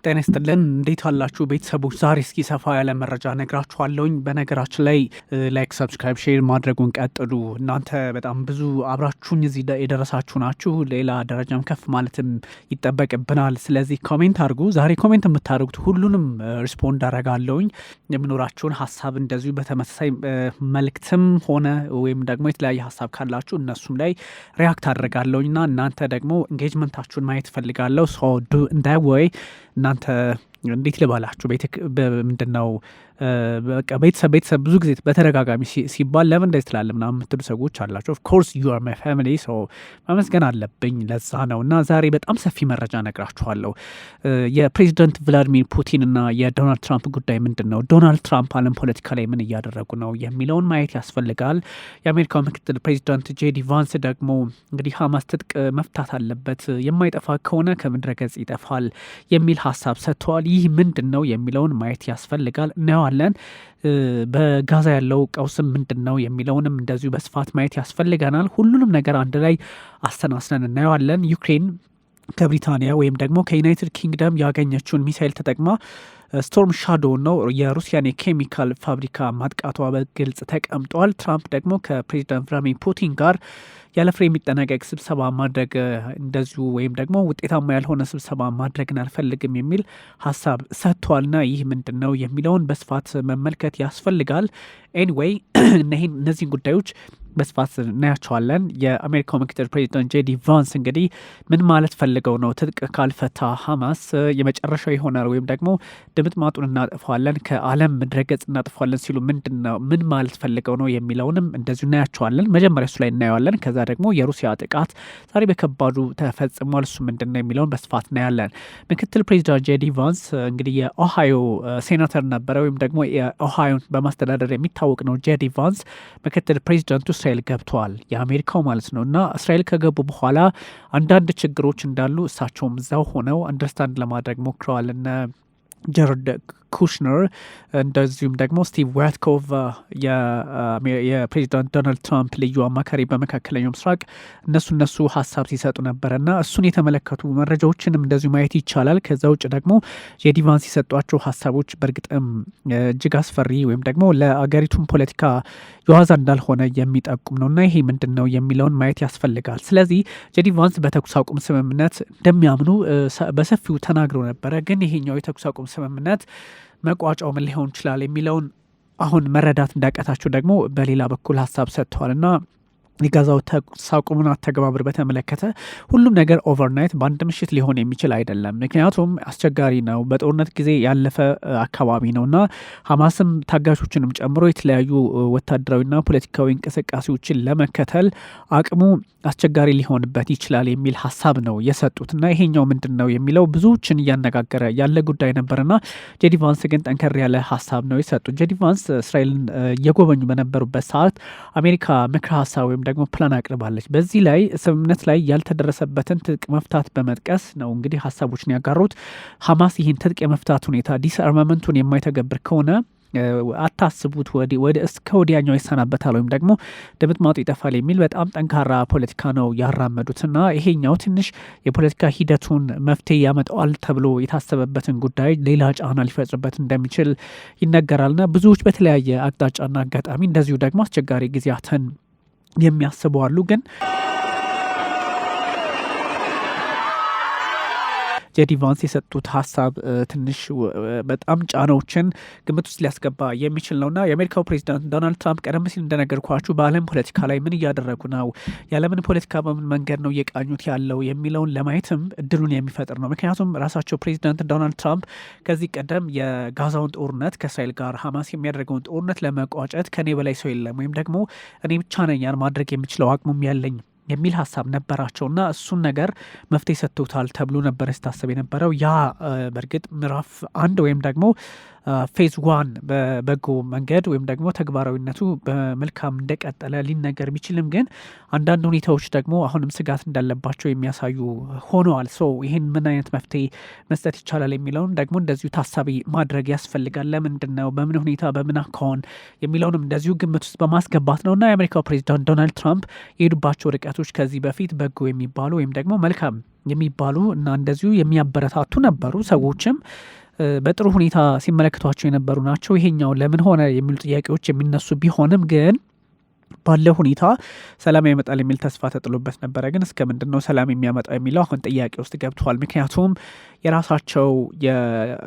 ጤና ይስጥልን እንዴት አላችሁ ቤተሰቦች? ዛሬ እስኪ ሰፋ ያለ መረጃ ነግራችኋለሁኝ። በነገራችን ላይ ላይክ፣ ሰብስክራይብ፣ ሼር ማድረጉን ቀጥሉ። እናንተ በጣም ብዙ አብራችሁኝ እዚህ የደረሳችሁ ናችሁ። ሌላ ደረጃም ከፍ ማለትም ይጠበቅብናል። ስለዚህ ኮሜንት አድርጉ። ዛሬ ኮሜንት የምታደርጉት ሁሉንም ሪስፖንድ አደርጋለሁኝ። የሚኖራችሁን ሀሳብ እንደዚሁ በተመሳሳይ መልእክትም ሆነ ወይም ደግሞ የተለያየ ሀሳብ ካላችሁ እነሱም ላይ ሪያክት አደርጋለሁኝ እና እናንተ ደግሞ ኤንጌጅመንታችሁን ማየት እፈልጋለሁ። ሶ ዱ እንዳይወይ እናንተ እንዴት ልባላችሁ ምንድነው በቃ ቤተሰብ ብዙ ጊዜ በተደጋጋሚ ሲባል ለምን እንደዚህ ትላለህ ምናምን የምትሉ ሰዎች አላችሁ። ኦፍ ኮርስ ዩ አር ማይ ፋሚሊ ሶ ማመስገን አለብኝ። ለዛ ነው እና ዛሬ በጣም ሰፊ መረጃ ነግራችኋለሁ። የፕሬዚደንት ቭላዲሚር ፑቲን እና የዶናልድ ትራምፕ ጉዳይ ምንድን ነው? ዶናልድ ትራምፕ ዓለም ፖለቲካ ላይ ምን እያደረጉ ነው የሚለውን ማየት ያስፈልጋል። የአሜሪካው ምክትል ፕሬዚዳንት ጄዲ ቫንስ ደግሞ እንግዲህ ሀማስ ትጥቅ መፍታት አለበት፣ የማይጠፋ ከሆነ ከምድረ ገጽ ይጠፋል የሚል ሀሳብ ሰጥተዋል። ይህ ምንድን ነው የሚለውን ማየት ያስፈልጋል። እናየዋለን። በጋዛ ያለው ቀውስም ምንድን ነው የሚለውንም እንደዚሁ በስፋት ማየት ያስፈልገናል። ሁሉንም ነገር አንድ ላይ አስተናስነን እናየዋለን። ዩክሬን ከብሪታንያ ወይም ደግሞ ከዩናይትድ ኪንግደም ያገኘችውን ሚሳይል ተጠቅማ ስቶርም ሻዶ ነው የሩሲያን የኬሚካል ፋብሪካ ማጥቃቷ በግልጽ ተቀምጧል። ትራምፕ ደግሞ ከፕሬዚዳንት ቭላዲሚር ፑቲን ጋር ያለ ፍሬ የሚጠናቀቅ ስብሰባ ማድረግ እንደዚሁ ወይም ደግሞ ውጤታማ ያልሆነ ስብሰባ ማድረግን አልፈልግም የሚል ሀሳብ ሰጥቷልና ይህ ምንድን ነው የሚለውን በስፋት መመልከት ያስፈልጋል። ኤኒዌይ እነዚህን ጉዳዮች በስፋት እናያቸዋለን። የአሜሪካው ምክትል ፕሬዚዳንት ጄዲ ቫንስ እንግዲህ ምን ማለት ፈልገው ነው? ትጥቅ ካልፈታ ሀማስ የመጨረሻው ይሆናል ወይም ደግሞ ድምጥማጡን እናጠፋለን፣ ከዓለም ምድረገጽ እናጠፋለን ሲሉ ምን ማለት ፈልገው ነው የሚለውንም እንደዚሁ እናያቸዋለን። መጀመሪያ እሱ ላይ እናየዋለን። ከዛ ደግሞ የሩሲያ ጥቃት ዛሬ በከባዱ ተፈጽሟል። እሱ ምንድን ነው የሚለውን በስፋት እናያለን። ምክትል ፕሬዚዳንት ጄዲ ቫንስ እንግዲህ የኦሃዮ ሴናተር ነበረ ወይም ደግሞ የኦሃዮን በማስተዳደር የሚታወቅ ነው። ጄዲ ቫንስ ምክትል ፕሬዚዳንቱ እስራኤል ገብተዋል፣ የአሜሪካው ማለት ነው። እና እስራኤል ከገቡ በኋላ አንዳንድ ችግሮች እንዳሉ እሳቸውም እዛው ሆነው አንደርስታንድ ለማድረግ ሞክረዋል። እነ ጀረድ ኩሽነር እንደዚሁም ደግሞ ስቲቭ ዋትኮቭ የፕሬዚዳንት ዶናልድ ትራምፕ ልዩ አማካሪ በመካከለኛው ምስራቅ እነሱ ሀሳብ ሲሰጡ ነበረ እና እሱን የተመለከቱ መረጃዎችንም እንደዚሁ ማየት ይቻላል። ከዛ ውጭ ደግሞ ጄዲ ቫንስ የሰጧቸው ሀሳቦች በእርግጥም እጅግ አስፈሪ ወይም ደግሞ ለአገሪቱን ፖለቲካ የዋዛ እንዳልሆነ የሚጠቁም ነው እና ይሄ ምንድን ነው የሚለውን ማየት ያስፈልጋል። ስለዚህ ጄዲ ቫንስ በተኩስ አቁም ስምምነት እንደሚያምኑ በሰፊው ተናግረው ነበረ። ግን ይሄኛው የተኩስ አቁም ስምምነት መቋጫው ምን ሊሆን ይችላል የሚለውን አሁን መረዳት እንዳቀታችሁ ደግሞ በሌላ በኩል ሀሳብ ሰጥተዋል እና የጋዛው ተኩስ አቁምን አተገባበር በተመለከተ ሁሉም ነገር ኦቨርናይት በአንድ ምሽት ሊሆን የሚችል አይደለም። ምክንያቱም አስቸጋሪ ነው፣ በጦርነት ጊዜ ያለፈ አካባቢ ነው እና ሀማስም ታጋሾችንም ጨምሮ የተለያዩ ወታደራዊና ፖለቲካዊ እንቅስቃሴዎችን ለመከተል አቅሙ አስቸጋሪ ሊሆንበት ይችላል የሚል ሀሳብ ነው የሰጡት እና ይሄኛው ምንድን ነው የሚለው ብዙዎችን እያነጋገረ ያለ ጉዳይ ነበርና ጄዲ ቫንስ ግን ጠንከር ያለ ሀሳብ ነው የሰጡት። ጄዲ ቫንስ እስራኤልን እየጎበኙ በነበሩበት ሰዓት አሜሪካ ምክረ ሀሳብ ወይም ደግሞ ፕላን አቅርባለች። በዚህ ላይ ስምምነት ላይ ያልተደረሰበትን ትጥቅ መፍታት በመጥቀስ ነው እንግዲህ ሀሳቦችን ያጋሩት። ሀማስ ይህን ትጥቅ የመፍታት ሁኔታ ዲስአርማመንቱን የማይተገብር ከሆነ አታስቡት እስከ ወዲያኛው ይሰናበታል ወይም ደግሞ ድምጥማጡ ይጠፋል የሚል በጣም ጠንካራ ፖለቲካ ነው ያራመዱትና ይሄኛው ትንሽ የፖለቲካ ሂደቱን መፍትሄ ያመጣዋል ተብሎ የታሰበበትን ጉዳይ ሌላ ጫና ሊፈጥርበት እንደሚችል ይነገራልና ብዙዎች በተለያየ አቅጣጫና አጋጣሚ እንደዚሁ ደግሞ አስቸጋሪ ጊዜያትን የሚያስቡ አሉ። ግን ጄዲ ቫንስ የሰጡት ሀሳብ ትንሽ በጣም ጫናዎችን ግምት ውስጥ ሊያስገባ የሚችል ነውና የአሜሪካው ፕሬዚዳንት ዶናልድ ትራምፕ ቀደም ሲል እንደነገርኳችሁ በዓለም ፖለቲካ ላይ ምን እያደረጉ ነው፣ የዓለምን ፖለቲካ በምን መንገድ ነው እየቃኙት ያለው የሚለውን ለማየትም እድሉን የሚፈጥር ነው። ምክንያቱም ራሳቸው ፕሬዚዳንት ዶናልድ ትራምፕ ከዚህ ቀደም የጋዛውን ጦርነት ከእስራኤል ጋር ሀማስ የሚያደርገውን ጦርነት ለመቋጨት ከኔ በላይ ሰው የለም ወይም ደግሞ እኔ ብቻ ነኝ ያን ማድረግ የሚችለው አቅሙም ያለኝ የሚል ሀሳብ ነበራቸውና እሱን ነገር መፍትሄ ሰጥተውታል ተብሎ ነበር ሲታሰብ የነበረው። ያ በእርግጥ ምዕራፍ 1 ወይም ደግሞ ፌዝ 1 በበጎ መንገድ ወይም ደግሞ ተግባራዊነቱ በመልካም እንደቀጠለ ሊነገር ቢችልም ግን አንዳንድ ሁኔታዎች ደግሞ አሁንም ስጋት እንዳለባቸው የሚያሳዩ ሆነዋል። ይህን ምን አይነት መፍትሄ መስጠት ይቻላል የሚለውን ደግሞ እንደዚሁ ታሳቢ ማድረግ ያስፈልጋል። ለምንድን ነው በምን ሁኔታ በምን አካውን የሚለውንም እንደዚሁ ግምት ውስጥ በማስገባት ነው እና የአሜሪካው ፕሬዚዳንት ዶናልድ ትራምፕ የሄዱባቸው ርቀቶች ከዚህ በፊት በጎ የሚባሉ ወይም ደግሞ መልካም የሚባሉ እና እንደዚሁ የሚያበረታቱ ነበሩ። ሰዎችም በጥሩ ሁኔታ ሲመለከቷቸው የነበሩ ናቸው። ይሄኛው ለምን ሆነ የሚሉ ጥያቄዎች የሚነሱ ቢሆንም ግን ባለው ሁኔታ ሰላም ያመጣል የሚል ተስፋ ተጥሎበት ነበረ። ግን እስከ ምንድነው ሰላም የሚያመጣው የሚለው አሁን ጥያቄ ውስጥ ገብቷል። ምክንያቱም የራሳቸው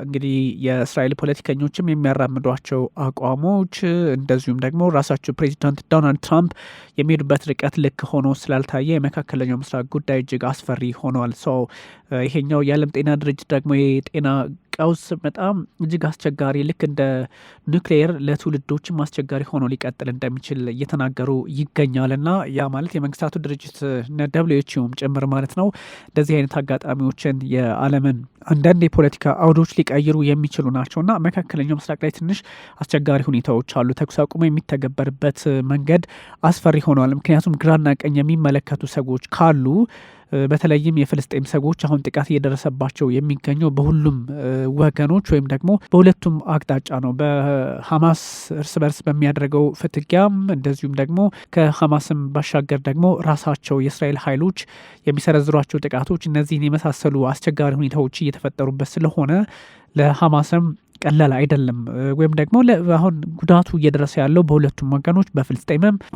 እንግዲህ የእስራኤል ፖለቲከኞችም የሚያራምዷቸው አቋሞች እንደዚሁም ደግሞ ራሳቸው ፕሬዚዳንት ዶናልድ ትራምፕ የሚሄዱበት ርቀት ልክ ሆኖ ስላልታየ የመካከለኛው ምስራቅ ጉዳይ እጅግ አስፈሪ ሆኗል። ሰው ይሄኛው የዓለም ጤና ድርጅት ደግሞ የጤና ቀውስ በጣም እጅግ አስቸጋሪ ልክ እንደ ኒውክሌር ለትውልዶችም አስቸጋሪ ሆኖ ሊቀጥል እንደሚችል እየተናገሩ ይገኛል። እና ያ ማለት የመንግስታቱ ድርጅት WHO ጭምር ማለት ነው እንደዚህ አይነት አጋጣሚዎችን የዓለምን አንዳንድ የፖለቲካ አውዶች ሊቀይሩ የሚችሉ ናቸው እና መካከለኛው ምስራቅ ላይ ትንሽ አስቸጋሪ ሁኔታዎች አሉ። ተኩስ አቁሞ የሚተገበርበት መንገድ አስፈሪ ሆኗል። ምክንያቱም ግራና ቀኝ የሚመለከቱ ሰዎች ካሉ በተለይም የፍልስጤም ሰዎች አሁን ጥቃት እየደረሰባቸው የሚገኘው በሁሉም ወገኖች ወይም ደግሞ በሁለቱም አቅጣጫ ነው። በሐማስ እርስ በርስ በሚያደርገው ፍትጊያም እንደዚሁም ደግሞ ከሐማስም ባሻገር ደግሞ ራሳቸው የእስራኤል ኃይሎች የሚሰነዝሯቸው ጥቃቶች እነዚህን የመሳሰሉ አስቸጋሪ ሁኔታዎች እየተፈጠሩበት ስለሆነ ለሐማስም ቀላል አይደለም። ወይም ደግሞ አሁን ጉዳቱ እየደረሰ ያለው በሁለቱም ወገኖች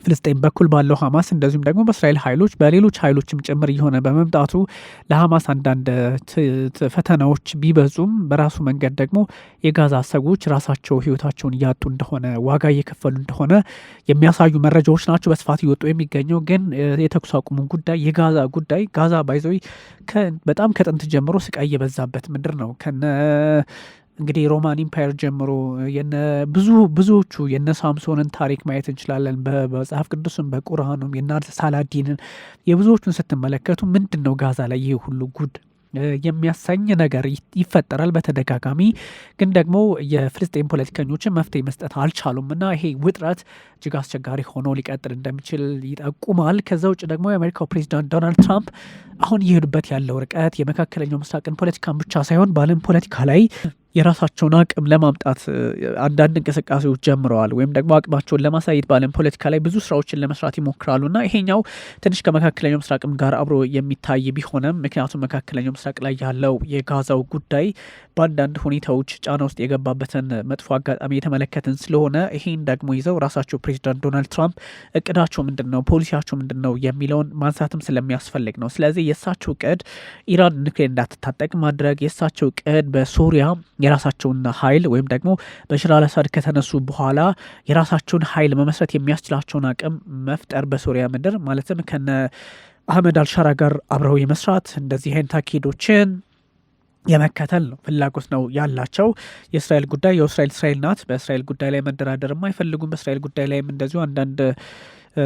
ፍልስጤም በኩል ባለው ሐማስ እንደዚሁም ደግሞ በእስራኤል ኃይሎች በሌሎች ኃይሎችም ጭምር እየሆነ በመምጣቱ ለሐማስ አንዳንድ ፈተናዎች ቢበዙም በራሱ መንገድ ደግሞ የጋዛ ሰዎች ራሳቸው ህይወታቸውን እያጡ እንደሆነ ዋጋ እየከፈሉ እንደሆነ የሚያሳዩ መረጃዎች ናቸው በስፋት እየወጡ የሚገኘው። ግን የተኩስ አቁሙ ጉዳይ የጋዛ ጉዳይ ጋዛ ባይዘዊ በጣም ከጥንት ጀምሮ ስቃይ የበዛበት ምድር ነው። እንግዲህ ሮማን ኢምፓየር ጀምሮ ብዙዎቹ የነ ሳምሶንን ታሪክ ማየት እንችላለን። በመጽሐፍ ቅዱስም በቁርአኑም የነ ሳላዲንን የብዙዎቹን ስትመለከቱ ምንድን ነው ጋዛ ላይ ይሄ ሁሉ ጉድ የሚያሰኝ ነገር ይፈጠራል በተደጋጋሚ። ግን ደግሞ የፍልስጤም ፖለቲከኞችን መፍትሄ መስጠት አልቻሉም እና ይሄ ውጥረት እጅግ አስቸጋሪ ሆኖ ሊቀጥል እንደሚችል ይጠቁማል። ከዛ ውጭ ደግሞ የአሜሪካው ፕሬዚዳንት ዶናልድ ትራምፕ አሁን እየሄዱበት ያለው ርቀት የመካከለኛው ምስራቅን ፖለቲካን ብቻ ሳይሆን በዓለም ፖለቲካ ላይ የራሳቸውን አቅም ለማምጣት አንዳንድ እንቅስቃሴዎች ጀምረዋል። ወይም ደግሞ አቅማቸውን ለማሳየት በዓለም ፖለቲካ ላይ ብዙ ስራዎችን ለመስራት ይሞክራሉ እና ይሄኛው ትንሽ ከመካከለኛው ምስራቅም ጋር አብሮ የሚታይ ቢሆንም ምክንያቱም መካከለኛው ምስራቅ ላይ ያለው የጋዛው ጉዳይ በአንዳንድ ሁኔታዎች ጫና ውስጥ የገባበትን መጥፎ አጋጣሚ የተመለከትን ስለሆነ ይሄን ደግሞ ይዘው ራሳቸው ፕሬዚዳንት ዶናልድ ትራምፕ እቅዳቸው ምንድን ነው፣ ፖሊሲያቸው ምንድን ነው የሚለውን ማንሳትም ስለሚያስፈልግ ነው። ስለዚህ የእሳቸው እቅድ ኢራን ኒውክሌር እንዳትታጠቅ ማድረግ፣ የእሳቸው እቅድ በሶሪያ የራሳቸውን ኃይል ወይም ደግሞ በሽር አልአሳድ ከተነሱ በኋላ የራሳቸውን ኃይል መመስረት የሚያስችላቸውን አቅም መፍጠር በሶሪያ ምድር ማለትም ከነ አህመድ አልሻራ ጋር አብረው የመስራት እንደዚህ አይነት አካሄዶችን የመከተል ነው ፍላጎት ነው ያላቸው። የእስራኤል ጉዳይ እስራኤል ናት። በእስራኤል ጉዳይ ላይ መደራደርም አይፈልጉም። በእስራኤል ጉዳይ ላይም እንደዚሁ አንዳንድ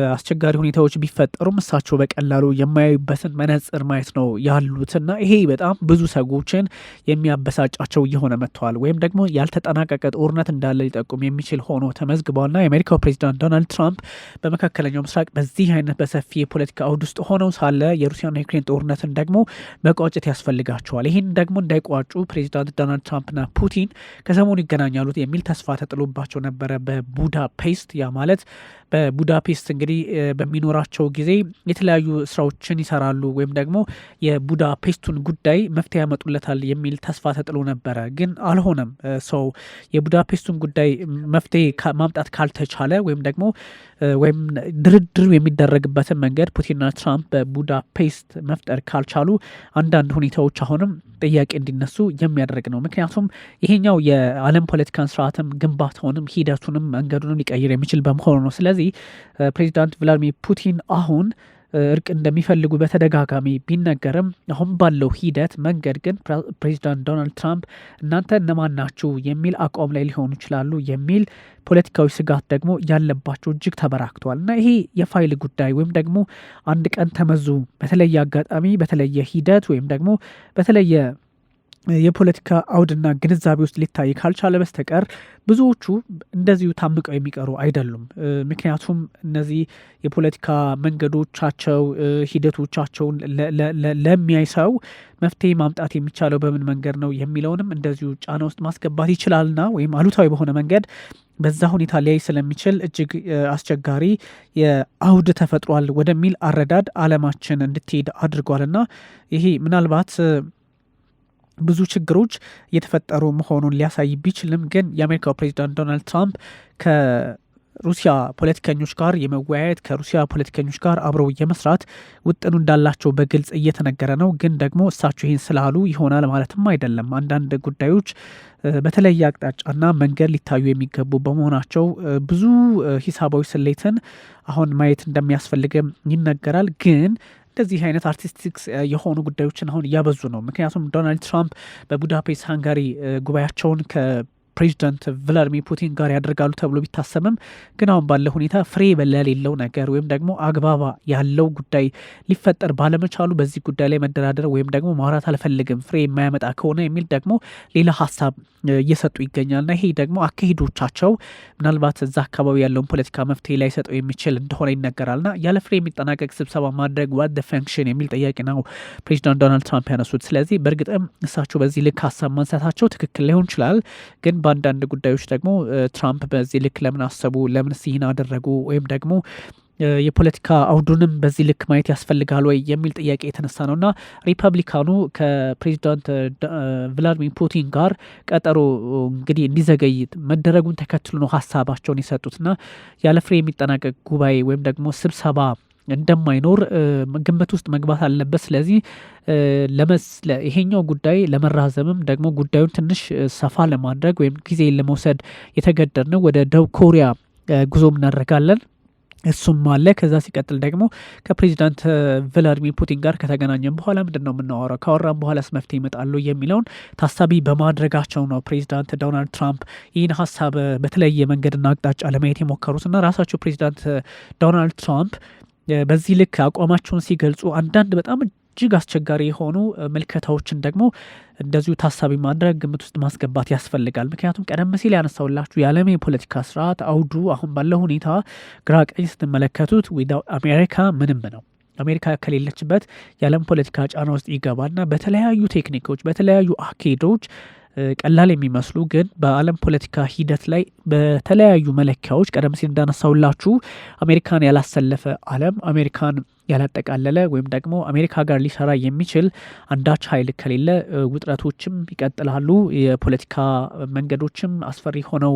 አስቸጋሪ ሁኔታዎች ቢፈጠሩም እሳቸው በቀላሉ የማያዩበትን መነጽር ማየት ነው ያሉትና ይሄ በጣም ብዙ ሰዎችን የሚያበሳጫቸው እየሆነ መጥተዋል። ወይም ደግሞ ያልተጠናቀቀ ጦርነት እንዳለ ሊጠቁም የሚችል ሆኖ ተመዝግቧልና የአሜሪካው ፕሬዚዳንት ዶናልድ ትራምፕ በመካከለኛው ምስራቅ በዚህ አይነት በሰፊ የፖለቲካ አውድ ውስጥ ሆነው ሳለ የሩሲያና ዩክሬን ጦርነትን ደግሞ መቋጨት ያስፈልጋቸዋል። ይህን ደግሞ እንዳይቋጩ ፕሬዚዳንት ዶናልድ ትራምፕና ፑቲን ከሰሞኑ ይገናኛሉ የሚል ተስፋ ተጥሎባቸው ነበረ በቡዳፔስት። ያ ማለት በቡዳፔስት እንግዲህ በሚኖራቸው ጊዜ የተለያዩ ስራዎችን ይሰራሉ ወይም ደግሞ የቡዳፔስቱን ጉዳይ መፍትሄ ያመጡለታል የሚል ተስፋ ተጥሎ ነበረ። ግን አልሆነም። ሰው የቡዳፔስቱን ጉዳይ መፍትሄ ማምጣት ካልተቻለ ወይም ደግሞ ወይም ድርድር የሚደረግበትን መንገድ ፑቲንና ትራምፕ በቡዳፔስት መፍጠር ካልቻሉ አንዳንድ ሁኔታዎች አሁንም ጥያቄ እንዲነሱ የሚያደርግ ነው። ምክንያቱም ይሄኛው የዓለም ፖለቲካን ስርዓትም ግንባታውንም ሂደቱንም መንገዱንም ሊቀይር የሚችል በመሆኑ ነው። ስለዚህ ፕሬዚዳንት ቭላዲሚር ፑቲን አሁን እርቅ እንደሚፈልጉ በተደጋጋሚ ቢነገርም አሁን ባለው ሂደት መንገድ ግን ፕሬዚዳንት ዶናልድ ትራምፕ እናንተ እነማን ናችሁ የሚል አቋም ላይ ሊሆኑ ይችላሉ የሚል ፖለቲካዊ ስጋት ደግሞ ያለባቸው እጅግ ተበራክቷል። እና ይሄ የፋይል ጉዳይ ወይም ደግሞ አንድ ቀን ተመዙ በተለየ አጋጣሚ በተለየ ሂደት ወይም ደግሞ በተለየ የፖለቲካ አውድና ግንዛቤ ውስጥ ሊታይ ካልቻለ በስተቀር ብዙዎቹ እንደዚሁ ታምቀው የሚቀሩ አይደሉም። ምክንያቱም እነዚህ የፖለቲካ መንገዶቻቸው ሂደቶቻቸውን ለሚያይ ሰው መፍትሄ ማምጣት የሚቻለው በምን መንገድ ነው የሚለውንም እንደዚሁ ጫና ውስጥ ማስገባት ይችላልና ወይም አሉታዊ በሆነ መንገድ በዛ ሁኔታ ሊያይ ስለሚችል እጅግ አስቸጋሪ የአውድ ተፈጥሯል ወደሚል አረዳድ አለማችን እንድትሄድ አድርጓልና ይሄ ምናልባት ብዙ ችግሮች እየተፈጠሩ መሆኑን ሊያሳይ ቢችልም ግን የአሜሪካው ፕሬዚዳንት ዶናልድ ትራምፕ ከሩሲያ ፖለቲከኞች ጋር የመወያየት ከሩሲያ ፖለቲከኞች ጋር አብረው የመስራት ውጥኑ እንዳላቸው በግልጽ እየተነገረ ነው። ግን ደግሞ እሳቸው ይህን ስላሉ ይሆናል ማለትም አይደለም። አንዳንድ ጉዳዮች በተለየ አቅጣጫና መንገድ ሊታዩ የሚገቡ በመሆናቸው ብዙ ሂሳባዊ ስሌትን አሁን ማየት እንደሚያስፈልግም ይነገራል። ግን እንደዚህ አይነት አርቲስቲክስ የሆኑ ጉዳዮችን አሁን እያበዙ ነው። ምክንያቱም ዶናልድ ትራምፕ በቡዳፔስት ሃንጋሪ ጉባኤያቸውን ከፕሬዚዳንት ቭላዲሚር ፑቲን ጋር ያደርጋሉ ተብሎ ቢታሰብም ግን አሁን ባለ ሁኔታ ፍሬ በሌለው ነገር ወይም ደግሞ አግባባ ያለው ጉዳይ ሊፈጠር ባለመቻሉ በዚህ ጉዳይ ላይ መደራደር ወይም ደግሞ ማውራት አልፈልግም ፍሬ የማያመጣ ከሆነ የሚል ደግሞ ሌላ ሀሳብ እየሰጡ ይገኛልና ይሄ ደግሞ አካሄዶቻቸው ምናልባት እዛ አካባቢ ያለውን ፖለቲካ መፍትሄ ላይ ሰጠው የሚችል እንደሆነ ይነገራልና ያለ ፍሬ የሚጠናቀቅ ስብሰባ ማድረግ ዋት ፈንክሽን የሚል ጥያቄ ነው ፕሬዚዳንት ዶናልድ ትራምፕ ያነሱት። ስለዚህ በእርግጥም እሳቸው በዚህ ልክ ሀሳብ ማንሳታቸው ትክክል ላይሆን ይችላል። ግን በአንዳንድ ጉዳዮች ደግሞ ትራምፕ በዚህ ልክ ለምን አሰቡ፣ ለምን ይህን አደረጉ ወይም ደግሞ የፖለቲካ አውዱንም በዚህ ልክ ማየት ያስፈልጋል ወይ የሚል ጥያቄ የተነሳ ነውና ሪፐብሊካኑ ከፕሬዚዳንት ቭላዲሚር ፑቲን ጋር ቀጠሮ እንግዲህ እንዲዘገይ መደረጉን ተከትሎ ነው ሀሳባቸውን የሰጡትና ያለ ፍሬ የሚጠናቀቅ ጉባኤ ወይም ደግሞ ስብሰባ እንደማይኖር ግምት ውስጥ መግባት አለበት። ስለዚህ ይሄኛው ጉዳይ ለመራዘምም ደግሞ ጉዳዩን ትንሽ ሰፋ ለማድረግ ወይም ጊዜ ለመውሰድ የተገደድነው ወደ ደቡብ ኮሪያ ጉዞ እናደርጋለን እሱም አለ። ከዛ ሲቀጥል ደግሞ ከፕሬዚዳንት ቭላዲሚር ፑቲን ጋር ከተገናኘን በኋላ ምንድን ነው የምናወራው፣ ካወራን በኋላስ መፍትሄ ይመጣሉ የሚለውን ታሳቢ በማድረጋቸው ነው ፕሬዚዳንት ዶናልድ ትራምፕ ይህን ሀሳብ በተለየ መንገድና አቅጣጫ ለማየት የሞከሩትና ራሳቸው ፕሬዚዳንት ዶናልድ ትራምፕ በዚህ ልክ አቋማቸውን ሲገልጹ አንዳንድ በጣም እጅግ አስቸጋሪ የሆኑ ምልከታዎችን ደግሞ እንደዚሁ ታሳቢ ማድረግ ግምት ውስጥ ማስገባት ያስፈልጋል። ምክንያቱም ቀደም ሲል ያነሳውላችሁ የዓለም የፖለቲካ ስርዓት አውዱ አሁን ባለው ሁኔታ ግራ ቀኝ ስትመለከቱት ዊዛውት አሜሪካ ምንም ነው። አሜሪካ ከሌለችበት የዓለም ፖለቲካ ጫና ውስጥ ይገባልና በተለያዩ ቴክኒኮች በተለያዩ አካሄዶች ቀላል የሚመስሉ ግን በዓለም ፖለቲካ ሂደት ላይ በተለያዩ መለኪያዎች ቀደም ሲል እንዳነሳውላችሁ አሜሪካን ያላሰለፈ ዓለም አሜሪካን ያላጠቃለለ ወይም ደግሞ አሜሪካ ጋር ሊሰራ የሚችል አንዳች ኃይል ከሌለ ውጥረቶችም ይቀጥላሉ። የፖለቲካ መንገዶችም አስፈሪ ሆነው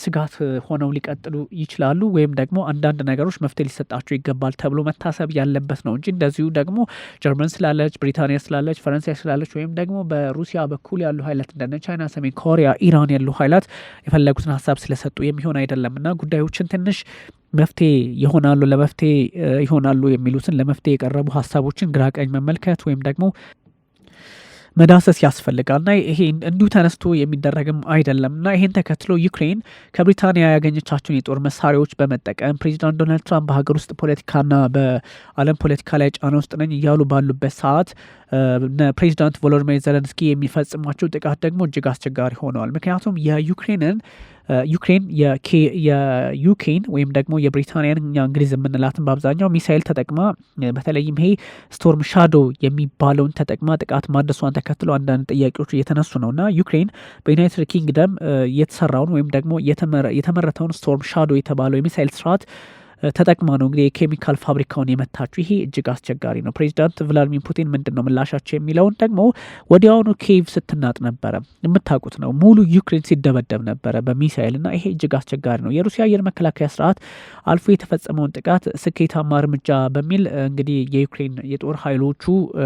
ስጋት ሆነው ሊቀጥሉ ይችላሉ። ወይም ደግሞ አንዳንድ ነገሮች መፍትሄ ሊሰጣቸው ይገባል ተብሎ መታሰብ ያለበት ነው እንጂ እንደዚሁ ደግሞ ጀርመን ስላለች፣ ብሪታንያ ስላለች፣ ፈረንሳይ ስላለች ወይም ደግሞ በሩሲያ በኩል ያሉ ኃይላት እንደነ ቻይና፣ ሰሜን ኮሪያ፣ ኢራን ያሉ ኃይላት የፈለጉትን ሀሳብ ስለሰጡ የሚሆን አይደለም እና ጉዳዮችን ትንሽ መፍትሄ ይሆናሉ ለመፍትሄ ይሆናሉ የሚሉትን ለመፍትሄ የቀረቡ ሀሳቦችን ግራ ቀኝ መመልከት ወይም ደግሞ መዳሰስ ያስፈልጋል እና ይሄ እንዲሁ ተነስቶ የሚደረግም አይደለም እና ይሄን ተከትሎ ዩክሬን ከብሪታንያ ያገኘቻቸውን የጦር መሳሪያዎች በመጠቀም ፕሬዚዳንት ዶናልድ ትራምፕ በሀገር ውስጥ ፖለቲካና በዓለም ፖለቲካ ላይ ጫና ውስጥ ነኝ እያሉ ባሉበት ሰዓት ፕሬዚዳንት ቮሎዲሚር ዘለንስኪ የሚፈጽሟቸው ጥቃት ደግሞ እጅግ አስቸጋሪ ሆነዋል። ምክንያቱም ዩክሬን የዩክሬን ወይም ደግሞ የብሪታንያን እኛ እንግሊዝ የምንላትን በአብዛኛው ሚሳይል ተጠቅማ በተለይም ይሄ ስቶርም ሻዶ የሚባለውን ተጠቅማ ጥቃት ማድረሷን ተከትሎ አንዳንድ ጥያቄዎች እየተነሱ ነው እና ዩክሬን በዩናይትድ ኪንግደም የተሰራውን ወይም ደግሞ የተመረተውን ስቶርም ሻዶ የተባለው የሚሳይል ስርዓት ተጠቅማ ነው እንግዲህ የኬሚካል ፋብሪካውን የመታችሁ። ይሄ እጅግ አስቸጋሪ ነው። ፕሬዚዳንት ቭላዲሚር ፑቲን ምንድን ነው ምላሻቸው የሚለውን ደግሞ ወዲያውኑ ኬቭ ስትናጥ ነበረ፣ የምታውቁት ነው። ሙሉ ዩክሬን ሲደበደብ ነበረ በሚሳይል እና ይሄ እጅግ አስቸጋሪ ነው። የሩሲያ አየር መከላከያ ስርዓት አልፎ የተፈጸመውን ጥቃት ስኬታማ እርምጃ በሚል እንግዲህ የዩክሬን የጦር ኃይሎቹ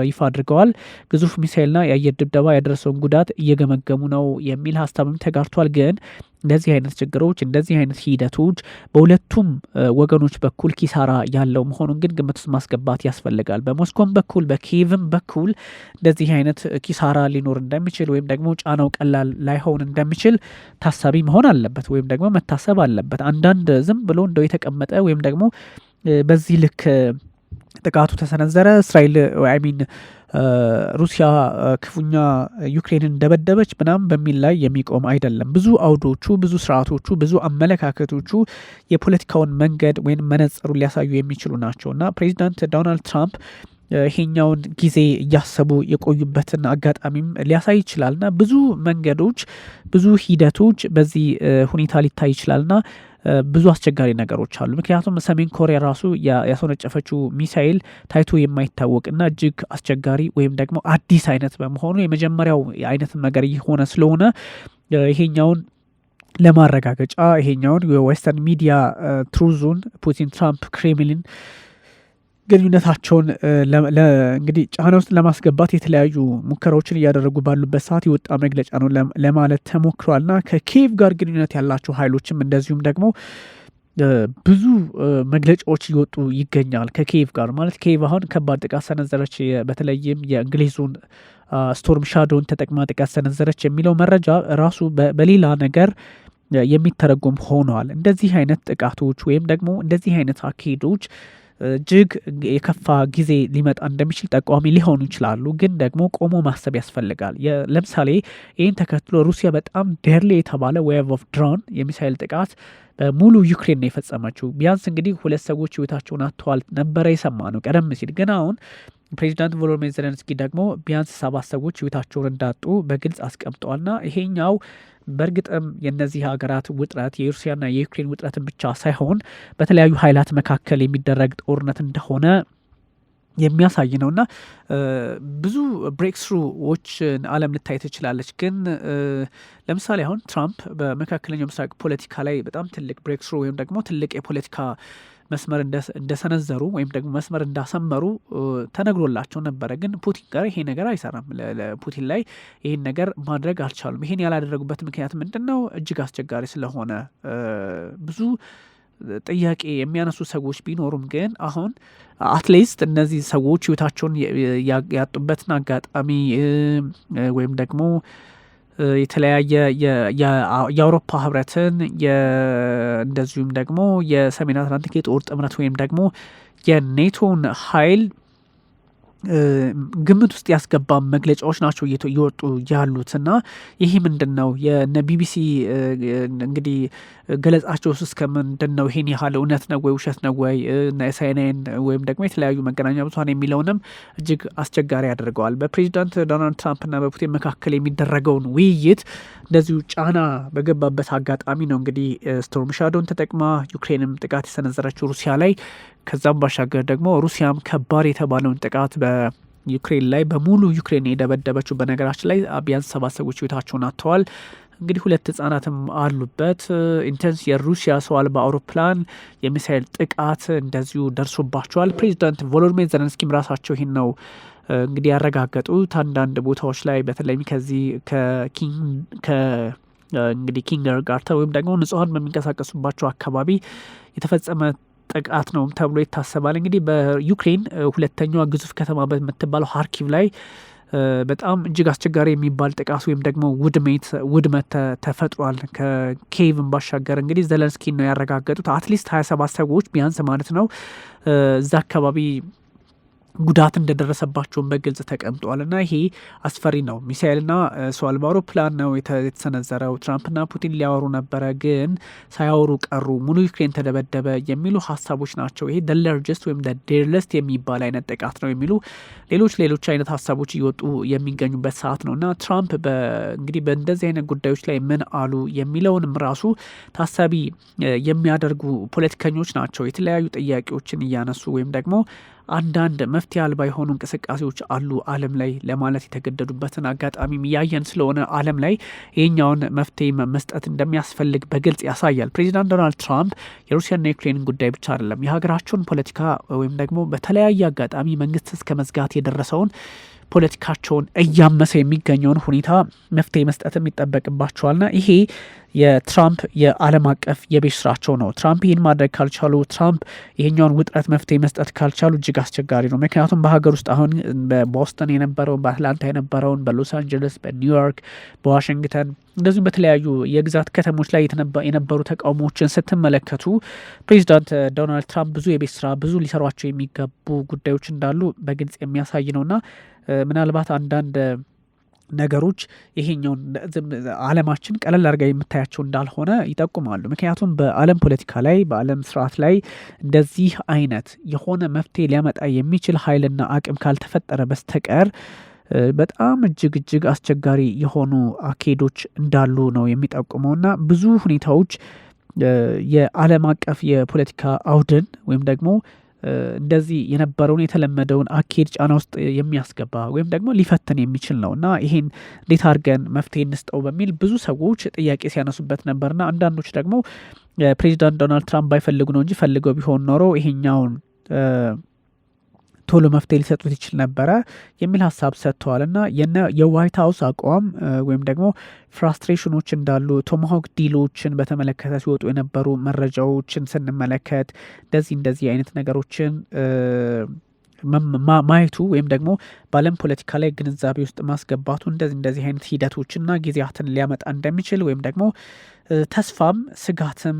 ይፋ አድርገዋል። ግዙፍ ሚሳይልና የአየር ድብደባ ያደረሰውን ጉዳት እየገመገሙ ነው የሚል ሀሳብም ተጋርቷል። ግን እንደዚህ አይነት ችግሮች እንደዚህ አይነት ሂደቶች በሁለቱም ወገኖች በኩል ኪሳራ ያለው መሆኑን ግን ግምት ውስጥ ማስገባት ያስፈልጋል። በሞስኮም በኩል በኪየቭም በኩል እንደዚህ አይነት ኪሳራ ሊኖር እንደሚችል ወይም ደግሞ ጫናው ቀላል ላይሆን እንደሚችል ታሳቢ መሆን አለበት ወይም ደግሞ መታሰብ አለበት። አንዳንድ ዝም ብሎ እንደው የተቀመጠ ወይም ደግሞ በዚህ ልክ ጥቃቱ ተሰነዘረ እስራኤል ሩሲያ ክፉኛ ዩክሬንን እንደበደበች ምናምን በሚል ላይ የሚቆም አይደለም። ብዙ አውዶቹ፣ ብዙ ስርዓቶቹ፣ ብዙ አመለካከቶቹ የፖለቲካውን መንገድ ወይም መነጽሩን ሊያሳዩ የሚችሉ ናቸው እና ፕሬዚዳንት ዶናልድ ትራምፕ ይሄኛውን ጊዜ እያሰቡ የቆዩበትን አጋጣሚም ሊያሳይ ይችላልና ብዙ መንገዶች ብዙ ሂደቶች በዚህ ሁኔታ ሊታይ ይችላልና ብዙ አስቸጋሪ ነገሮች አሉ። ምክንያቱም ሰሜን ኮሪያ ራሱ ያስወነጨፈችው ሚሳኤል ታይቶ የማይታወቅና እጅግ አስቸጋሪ ወይም ደግሞ አዲስ አይነት በመሆኑ የመጀመሪያው አይነት ነገር እየሆነ ስለሆነ ይሄኛውን ለማረጋገጫ ይሄኛውን የዌስተርን ሚዲያ ትሩዙን ፑቲን፣ ትራምፕ፣ ክሬምሊን ግንኙነታቸውን እንግዲህ ጫና ውስጥ ለማስገባት የተለያዩ ሙከራዎችን እያደረጉ ባሉበት ሰዓት የወጣ መግለጫ ነው ለማለት ተሞክሯልና ከኪየቭ ጋር ግንኙነት ያላቸው ኃይሎችም እንደዚሁም ደግሞ ብዙ መግለጫዎች እየወጡ ይገኛል። ከኪየቭ ጋር ማለት ኪየቭ አሁን ከባድ ጥቃት ሰነዘረች፣ በተለይም የእንግሊዙን ስቶርም ሻዶውን ተጠቅማ ጥቃት ሰነዘረች የሚለው መረጃ ራሱ በሌላ ነገር የሚተረጎም ሆነዋል። እንደዚህ አይነት ጥቃቶች ወይም ደግሞ እንደዚህ አይነት አካሄዶች እጅግ የከፋ ጊዜ ሊመጣ እንደሚችል ጠቋሚ ሊሆኑ ይችላሉ። ግን ደግሞ ቆሞ ማሰብ ያስፈልጋል። ለምሳሌ ይህን ተከትሎ ሩሲያ በጣም ዴርሊ የተባለ ዌቭ ኦፍ ድሮን የሚሳይል ጥቃት በሙሉ ዩክሬን ነው የፈጸመችው። ቢያንስ እንግዲህ 2 ሰዎች ህይወታቸውን አጥተዋል ነበረ የሰማ ነው ቀደም ሲል። ግን አሁን ፕሬዚዳንት ቮሎዲሚር ዜሌንስኪ ደግሞ ቢያንስ 7 ሰዎች ህይወታቸውን እንዳጡ በግልጽ አስቀምጠዋልና ይሄኛው በእርግጥም የእነዚህ ሀገራት ውጥረት የሩሲያና የዩክሬን ውጥረትን ብቻ ሳይሆን በተለያዩ ኃይላት መካከል የሚደረግ ጦርነት እንደሆነ የሚያሳይ ነውና ብዙ ብሬክስሩዎችን ዓለም ልታይ ትችላለች። ግን ለምሳሌ አሁን ትራምፕ በመካከለኛው ምስራቅ ፖለቲካ ላይ በጣም ትልቅ ብሬክስሩ ወይም ደግሞ ትልቅ የፖለቲካ መስመር እንደሰነዘሩ ወይም ደግሞ መስመር እንዳሰመሩ ተነግሮላቸው ነበረ። ግን ፑቲን ጋር ይሄ ነገር አይሰራም። ለፑቲን ላይ ይህን ነገር ማድረግ አልቻሉም። ይሄን ያላደረጉበት ምክንያት ምንድን ነው? እጅግ አስቸጋሪ ስለሆነ ብዙ ጥያቄ የሚያነሱ ሰዎች ቢኖሩም ግን አሁን አትሊስት እነዚህ ሰዎች ህይወታቸውን ያጡበትን አጋጣሚ ወይም ደግሞ የተለያየ የአውሮፓ ህብረትን እንደዚሁም ደግሞ የሰሜን አትላንቲክ የጦር ጥምረት ወይም ደግሞ የኔቶን ኃይል ግምት ውስጥ ያስገባ መግለጫዎች ናቸው እየወጡ ያሉት እና ይህ ምንድን ነው? የነ ቢቢሲ እንግዲህ ገለጻቸው ውስጥ ምንድን ነው? ይሄን ያህል እውነት ነው ወይ ውሸት ነው ወይ ሳይናይን ወይም ደግሞ የተለያዩ መገናኛ ብዙኃን የሚለውንም እጅግ አስቸጋሪ ያደርገዋል። በፕሬዚዳንት ዶናልድ ትራምፕና በፑቲን መካከል የሚደረገውን ውይይት እንደዚሁ ጫና በገባበት አጋጣሚ ነው እንግዲህ ስቶርም ሻዶውን ተጠቅማ ዩክሬንም ጥቃት የሰነዘረችው ሩሲያ ላይ። ከዛም ባሻገር ደግሞ ሩሲያም ከባድ የተባለውን ጥቃት በዩክሬን ላይ በሙሉ ዩክሬን የደበደበችው። በነገራችን ላይ ቢያንስ 7 ሰዎች ህይወታቸውን አጥተዋል። እንግዲህ 2 ህጻናትም አሉበት። ኢንተንስ የሩሲያ ሰው አልባ አውሮፕላን የሚሳይል ጥቃት እንደዚሁ ደርሶባቸዋል። ፕሬዚዳንት ቮሎዲሚር ዜሌንስኪም ራሳቸው ይህን ነው እንግዲህ ያረጋገጡት። አንዳንድ ቦታዎች ላይ በተለይም ከዚህ እንግዲህ ኪንደርጋርተን ወይም ደግሞ ንጹሐን በሚንቀሳቀሱባቸው አካባቢ የተፈጸመ ጥቃት ነው ተብሎ ይታሰባል። እንግዲህ በዩክሬን 2ኛዋ ግዙፍ ከተማ በምትባለው ሃርኪቭ ላይ በጣም እጅግ አስቸጋሪ የሚባል ጥቃት ወይም ደግሞ ውድመት ተፈጥሯል። ከኪየቭን ባሻገር እንግዲህ ዜሌንስኪ ነው ያረጋገጡት። አትሊስት 27 ሰዎች ቢያንስ ማለት ነው እዛ አካባቢ ጉዳት እንደደረሰባቸውን በግልጽ ተቀምጧል እና ይሄ አስፈሪ ነው። ሚሳኤልና ሰው አልባ አውሮፕላን ነው የተሰነዘረው። ትራምፕና ፑቲን ሊያወሩ ነበረ፣ ግን ሳያወሩ ቀሩ። ሙሉ ዩክሬን ተደበደበ የሚሉ ሀሳቦች ናቸው። ይሄ ደለርጀስት ወይም ዴርለስት የሚባል አይነት ጥቃት ነው የሚሉ ሌሎች አይነት ሀሳቦች እየወጡ የሚገኙበት ሰዓት ነው እና ትራምፕ እንግዲህ በእንደዚህ አይነት ጉዳዮች ላይ ምን አሉ የሚለውንም ራሱ ታሳቢ የሚያደርጉ ፖለቲከኞች ናቸው። የተለያዩ ጥያቄዎችን እያነሱ ወይም ደግሞ አንዳንድ መፍትሄ አልባ የሆኑ እንቅስቃሴዎች አሉ ዓለም ላይ ለማለት የተገደዱበትን አጋጣሚም እያየን ስለሆነ ዓለም ላይ ይህኛውን መፍትሄ መስጠት እንደሚያስፈልግ በግልጽ ያሳያል። ፕሬዚዳንት ዶናልድ ትራምፕ የሩሲያና የዩክሬን ጉዳይ ብቻ አይደለም የሀገራቸውን ፖለቲካ ወይም ደግሞ በተለያየ አጋጣሚ መንግስት እስከ መዝጋት የደረሰውን ፖለቲካቸውን እያመሰ የሚገኘውን ሁኔታ መፍትሄ መስጠትም ይጠበቅባቸዋልና ይሄ የትራምፕ የዓለም አቀፍ የቤት ስራቸው ነው። ትራምፕ ይህን ማድረግ ካልቻሉ፣ ትራምፕ ይሄኛውን ውጥረት መፍትሄ መስጠት ካልቻሉ እጅግ አስቸጋሪ ነው። ምክንያቱም በሀገር ውስጥ አሁን በቦስተን የነበረውን፣ በአትላንታ የነበረውን፣ በሎስ አንጀለስ፣ በኒውዮርክ፣ በዋሽንግተን እንደዚሁም በተለያዩ የግዛት ከተሞች ላይ የነበሩ ተቃውሞዎችን ስትመለከቱ ፕሬዚዳንት ዶናልድ ትራምፕ ብዙ የቤት ስራ ብዙ ሊሰሯቸው የሚገቡ ጉዳዮች እንዳሉ በግልጽ የሚያሳይ ነውና ምናልባት አንዳንድ ነገሮች ይሄኛውን ዓለማችን ቀለል አድርጋ የምታያቸው እንዳልሆነ ይጠቁማሉ። ምክንያቱም በዓለም ፖለቲካ ላይ በዓለም ስርዓት ላይ እንደዚህ አይነት የሆነ መፍትሄ ሊያመጣ የሚችል ኃይልና አቅም ካልተፈጠረ በስተቀር በጣም እጅግ አስቸጋሪ የሆኑ አካሄዶች እንዳሉ ነው የሚጠቁመውና ብዙ ሁኔታዎች የዓለም አቀፍ የፖለቲካ አውድን ወይም ደግሞ እንደዚህ የነበረውን የተለመደውን አካሄድ ጫና ውስጥ የሚያስገባ ወይም ደግሞ ሊፈትን የሚችል ነው እና ይሄን እንዴት አድርገን መፍትሄ እንስጠው በሚል ብዙ ሰዎች ጥያቄ ሲያነሱበት ነበርና አንዳንዶች ደግሞ ፕሬዚዳንት ዶናልድ ትራምፕ ባይፈልጉ ነው እንጂ ፈልገው ቢሆን ኖሮ ይሄኛውን ቶሎ መፍትሄ ሊሰጡት ይችል ነበረ የሚል ሀሳብ ሰጥተዋል እና የዋይት ሀውስ አቋም ወይም ደግሞ ፍራስትሬሽኖች እንዳሉ ቶማሆክ ዲሎችን በተመለከተ ሲወጡ የነበሩ መረጃዎችን ስንመለከት እንደዚህ አይነት ነገሮችን ማየቱ ወይም ደግሞ በዓለም ፖለቲካ ላይ ግንዛቤ ውስጥ ማስገባቱ እንደዚህ አይነት ሂደቶችና ጊዜያትን ሊያመጣ እንደሚችል ወይም ደግሞ ተስፋም ስጋትም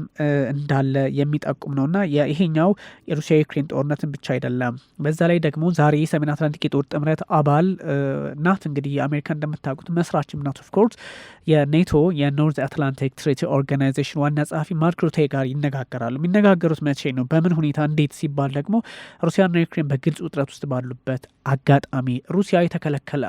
እንዳለ የሚጠቁም ነውና ይሄኛው የሩሲያ ዩክሬን ጦርነትን ብቻ አይደለም። በዛ ላይ ደግሞ ዛሬ ሰሜን አትላንቲክ የጦር ጥምረት አባል ናት። እንግዲህ የአሜሪካ እንደምታውቁት መስራችም ናት። ኦፍኮርስ የኔቶ የኖርዝ አትላንቲክ ትሪቲ ኦርጋናይዜሽን ዋና ጸሐፊ ማርክ ሩቴ ጋር ይነጋገራሉ። የሚነጋገሩት መቼ ነው? በምን ሁኔታ? እንዴት ሲባል ደግሞ ሩሲያና ዩክሬን በግልጽ ውጥረት ውስጥ ባሉበት አጋጣሚ ሩሲያ የተከለከለ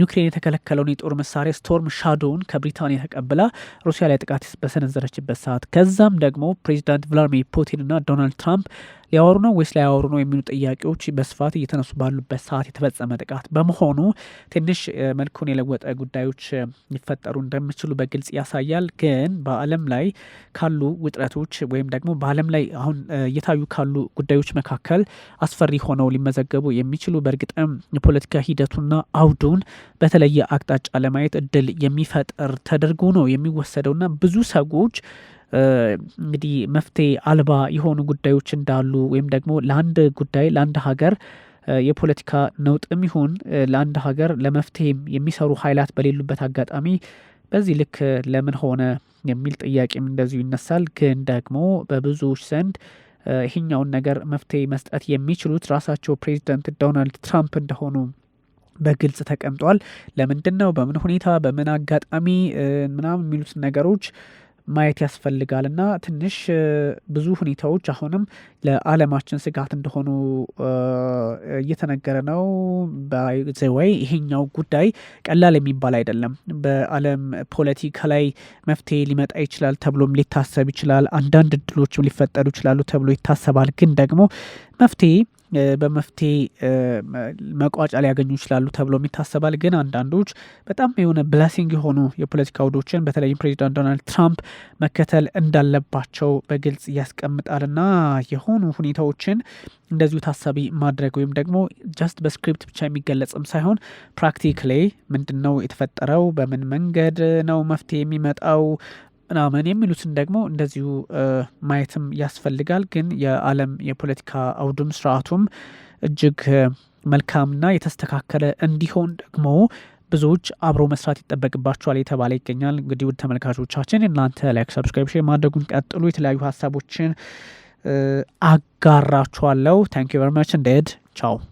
ዩክሬን የተከለከለውን የጦር መሳሪያ ስቶርም ሻዶውን ከብሪታንያ ተቀብላ ሩሲያ ላይ ጥቃት በሰነዘረችበት ሰዓት ከዛም ደግሞ ፕሬዚዳንት ቭላድሚር ፑቲን እና ዶናልድ ትራምፕ ሊያወሩ ነው ወይስ ላያወሩ ነው የሚሉ ጥያቄዎች በስፋት እየተነሱ ባሉበት ሰዓት የተፈጸመ ጥቃት በመሆኑ ትንሽ መልኩን የለወጠ ጉዳዮች ሊፈጠሩ እንደሚችሉ በግልጽ ያሳያል። ግን በዓለም ላይ ካሉ ውጥረቶች ወይም ደግሞ በዓለም ላይ አሁን እየታዩ ካሉ ጉዳዮች መካከል አስፈሪ ሆነው ሊመዘገቡ የሚችሉ በእርግጥም የፖለቲካ ሂደቱና አውዱን በተለየ አቅጣጫ ለማየት እድል የሚፈጥር ተደርጎ ነው የሚወሰደውና ብዙ ሰዎች እንግዲህ መፍትሄ አልባ የሆኑ ጉዳዮች እንዳሉ ወይም ደግሞ ለአንድ ጉዳይ ለአንድ ሀገር የፖለቲካ ነውጥም ይሁን ለአንድ ሀገር ለመፍትሄም የሚሰሩ ኃይላት በሌሉበት አጋጣሚ በዚህ ልክ ለምን ሆነ የሚል ጥያቄም እንደዚሁ ይነሳል። ግን ደግሞ በብዙዎች ዘንድ ይሄኛውን ነገር መፍትሄ መስጠት የሚችሉት ራሳቸው ፕሬዚዳንት ዶናልድ ትራምፕ እንደሆኑ በግልጽ ተቀምጧል። ለምንድን ነው በምን ሁኔታ በምን አጋጣሚ ምናምን የሚሉት ነገሮች ማየት ያስፈልጋል እና ትንሽ ብዙ ሁኔታዎች አሁንም ለዓለማችን ስጋት እንደሆኑ እየተነገረ ነው። በዘወይ ይሄኛው ጉዳይ ቀላል የሚባል አይደለም። በዓለም ፖለቲካ ላይ መፍትሄ ሊመጣ ይችላል ተብሎም ሊታሰብ ይችላል። አንዳንድ እድሎችም ሊፈጠሩ ይችላሉ ተብሎ ይታሰባል። ግን ደግሞ መፍትሄ በመፍትሄ መቋጫ ሊያገኙ ይችላሉ ተብሎ ይታሰባል። ግን አንዳንዶች በጣም የሆነ ብለሲንግ የሆኑ የፖለቲካ አውዶችን በተለይም ፕሬዚዳንት ዶናልድ ትራምፕ መከተል እንዳለባቸው በግልጽ ያስቀምጣልና የሆኑ ሁኔታዎችን እንደዚሁ ታሳቢ ማድረግ ወይም ደግሞ ጀስት በስክሪፕት ብቻ የሚገለጽም ሳይሆን ፕራክቲካሊ ምንድን ነው የተፈጠረው፣ በምን መንገድ ነው መፍትሄ የሚመጣው ምናምን የሚሉትን ደግሞ እንደዚሁ ማየትም ያስፈልጋል። ግን የዓለም የፖለቲካ አውዱም ስርዓቱም እጅግ መልካምና የተስተካከለ እንዲሆን ደግሞ ብዙዎች አብሮ መስራት ይጠበቅባቸዋል የተባለ ይገኛል። እንግዲህ ውድ ተመልካቾቻችን እናንተ ላይክ፣ ሰብስክራይብ፣ ሼር ማድረጉን ቀጥሉ። የተለያዩ ሀሳቦችን አጋራችኋለሁ። ታንክ ዩ ቨሪ ማች። እንዴድ ቻው።